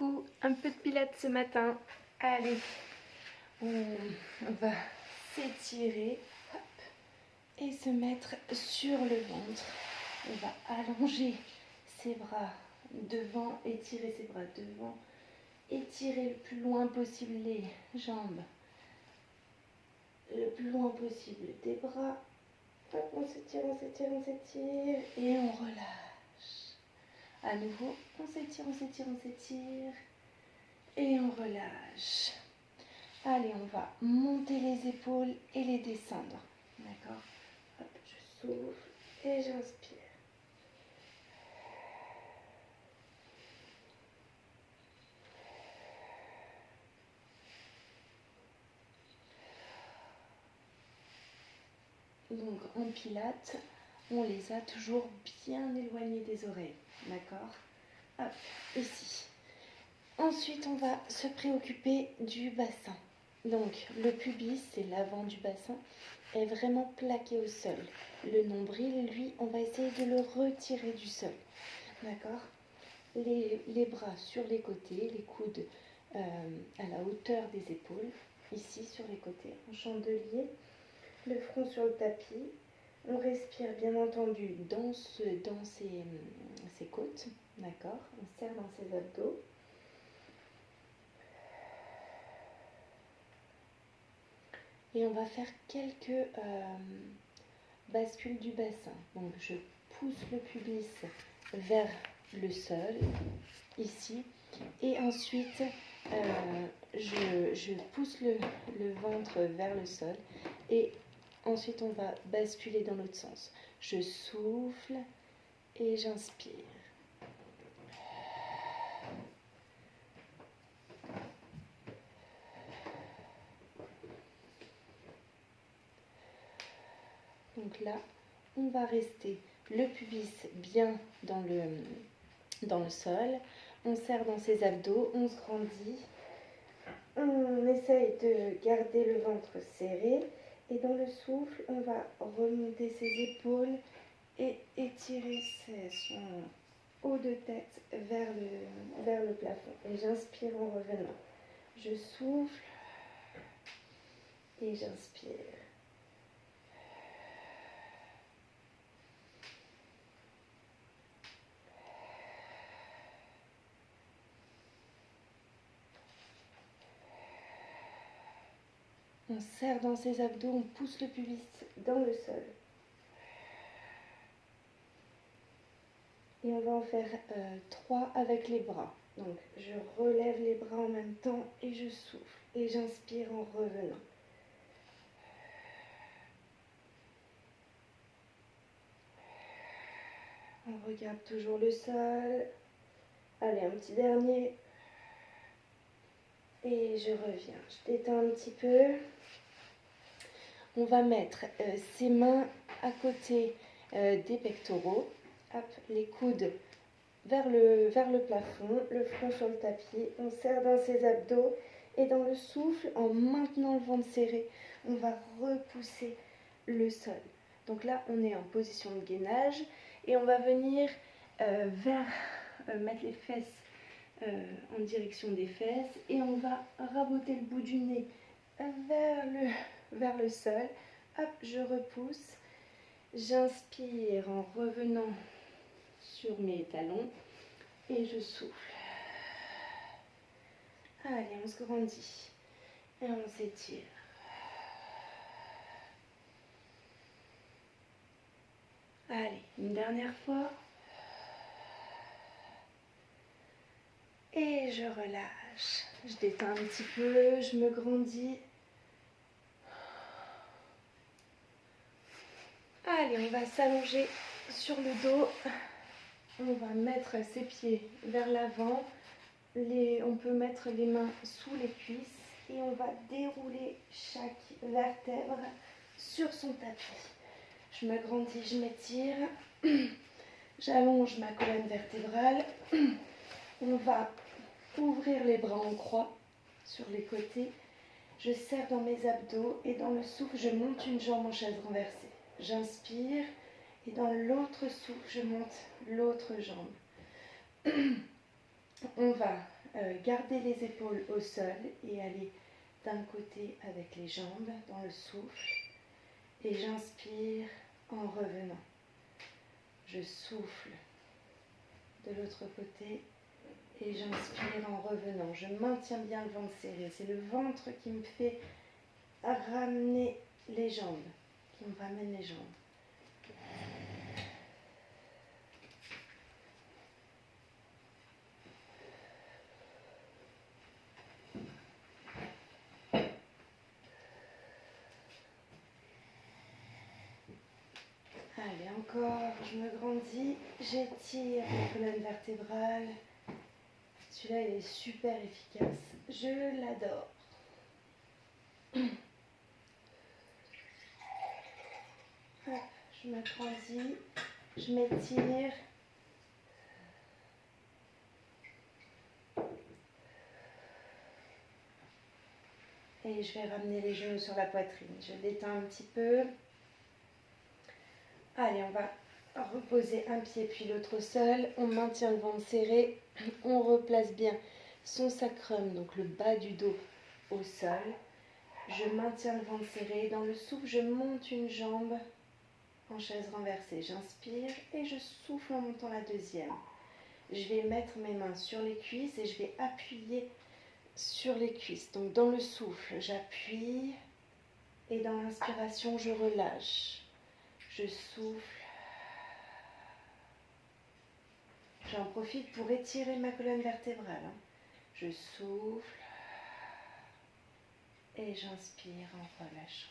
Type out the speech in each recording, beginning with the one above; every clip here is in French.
Coucou, un peu de pilates ce matin. Allez, on va s'étirer et se mettre sur le ventre. On va allonger ses bras devant, étirer ses bras devant, étirer le plus loin possible les jambes, le plus loin possible des bras. Hop, on s'étire, on s'étire, on s'étire et on relâche. À nouveau, on s'étire, on s'étire, on s'étire et on relâche. Allez, on va monter les épaules et les descendre. D'accord? Hop, je souffle et j'inspire. Donc en pilates, on les a toujours bien éloignés des oreilles. D'accord? Hop, ici. Ensuite, on va se préoccuper du bassin. Donc, le pubis, c'est l'avant du bassin, est vraiment plaqué au sol. Le nombril, lui, on va essayer de le retirer du sol. D'accord? Les bras sur les côtés, les coudes à la hauteur des épaules, ici sur les côtés, en chandelier, le front sur le tapis. On respire bien entendu dans ses côtes. D'accord? On serre dans ses abdos. Et on va faire quelques bascules du bassin. Donc je pousse le pubis vers le sol, ici. Et ensuite, je pousse le ventre vers le sol. Et ensuite, on va basculer dans l'autre sens. Je souffle et j'inspire. Donc là, on va rester le pubis bien dans le sol. On serre dans ses abdos, on se grandit. On essaye de garder le ventre serré. Et dans le souffle, on va remonter ses épaules et étirer son haut de tête vers le plafond. Et j'inspire en revenant. Je souffle et j'inspire. On serre dans ses abdos, on pousse le pubis dans le sol. Et on va en faire 3 avec les bras. Donc je relève les bras en même temps et je souffle. Et j'inspire en revenant. On regarde toujours le sol. Allez, un petit dernier. Et je reviens. Je détends un petit peu. On va mettre ses mains à côté des pectoraux. Hop, les coudes vers le plafond, le front sur le tapis. On serre dans ses abdos. Et dans le souffle, en maintenant le ventre serré, on va repousser le sol. Donc là, on est en position de gainage. Et on va venir mettre les fesses en direction des fesses. Et on va raboter le bout du nez vers le sol. Hop, je repousse. J'inspire en revenant sur mes talons. Et je souffle. Allez, on se grandit. Et on s'étire. Allez, une dernière fois. Et je relâche. Je détends un petit peu, je me grandis. Allez, on va s'allonger sur le dos. On va mettre ses pieds vers l'avant. On peut mettre les mains sous les cuisses. Et on va dérouler chaque vertèbre sur son tapis. Je me grandis, je m'étire. J'allonge ma colonne vertébrale. On va ouvrir les bras en croix sur les côtés. Je serre dans mes abdos et dans le souffle, je monte une jambe en chaise renversée. J'inspire et dans l'autre souffle, je monte l'autre jambe. On va garder les épaules au sol et aller d'un côté avec les jambes dans le souffle. Et j'inspire en revenant. Je souffle de l'autre côté et j'inspire en revenant. Je maintiens bien le ventre serré. C'est le ventre qui me fait ramener les jambes, qui me ramène les jambes. Allez, encore, je me grandis, j'étire la colonne vertébrale. Celui-là, il est super efficace. Je l'adore. Hop, je me grandis, je m'étire. Et je vais ramener les genoux sur la poitrine. Je détends un petit peu. Allez, on va reposer un pied puis l'autre au sol. On maintient le ventre serré. On replace bien son sacrum, donc le bas du dos, au sol. Je maintiens le ventre serré. Dans le souffle, je monte une jambe en chaise renversée. J'inspire et je souffle en montant la deuxième. Je vais mettre mes mains sur les cuisses et je vais appuyer sur les cuisses. Donc dans le souffle, j'appuie et dans l'inspiration, je relâche. Je souffle. J'en profite pour étirer ma colonne vertébrale. Je souffle et j'inspire en relâchant.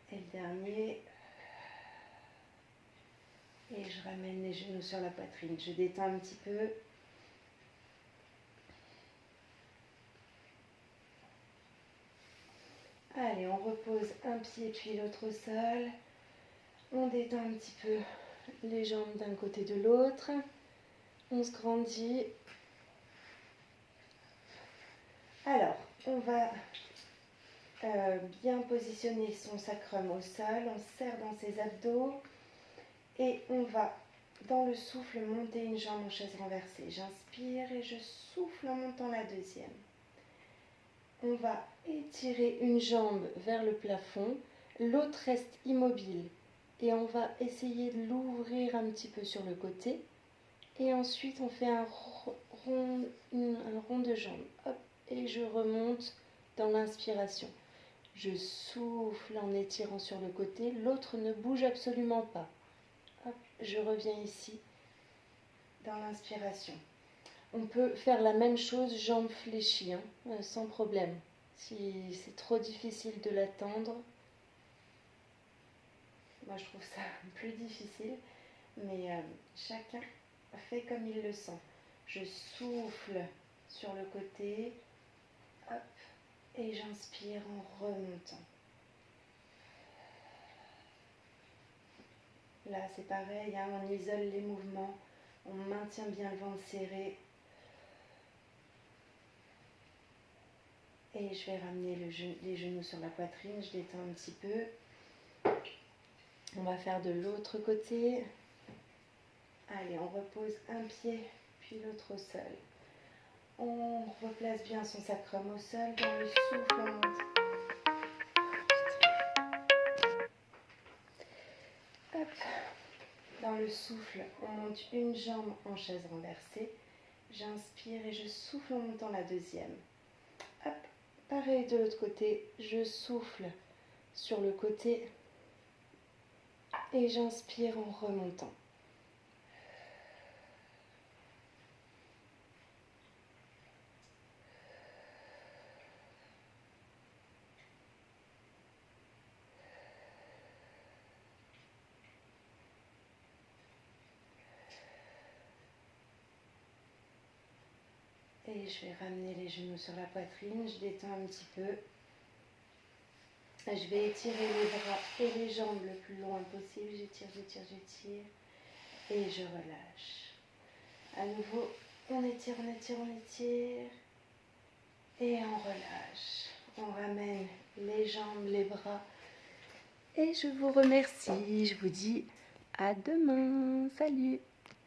Et le dernier. Et je ramène les genoux sur la poitrine. Je détends un petit peu. Allez, on repose un pied puis l'autre au sol. On détend un petit peu les jambes d'un côté de l'autre. On se grandit. Alors, on va bien positionner son sacrum au sol. On serre dans ses abdos. Et on va, dans le souffle, monter une jambe en chaise renversée. J'inspire et je souffle en montant la deuxième. On va étirer une jambe vers le plafond. L'autre reste immobile. Et on va essayer de l'ouvrir un petit peu sur le côté. Et ensuite, on fait un rond de jambe. Hop, et je remonte dans l'inspiration. Je souffle en étirant sur le côté. L'autre ne bouge absolument pas. Hop, je reviens ici dans l'inspiration. On peut faire la même chose, jambes fléchies, sans problème. Si c'est trop difficile de l'attendre, moi je trouve ça plus difficile, mais chacun fait comme il le sent. Je souffle sur le côté, hop, et j'inspire en remontant. Là c'est pareil, on isole les mouvements, on maintient bien le ventre serré. Et je vais ramener les genoux sur la poitrine, je détends un petit peu. On va faire de l'autre côté. Allez, on repose un pied, puis l'autre au sol. On replace bien son sacrum au sol, dans le souffle, on monte. Hop. Dans le souffle, on monte une jambe en chaise renversée. J'inspire et je souffle en montant la deuxième. Hop. Pareil de l'autre côté, je souffle sur le côté et j'inspire en remontant. Et je vais ramener les genoux sur la poitrine, je détends un petit peu. Je vais étirer les bras et les jambes le plus loin possible. J'étire, j'étire, j'étire. Et je relâche. À nouveau, on étire, on étire, on étire. Et on relâche. On ramène les jambes, les bras. Et je vous remercie. Je vous dis à demain. Salut!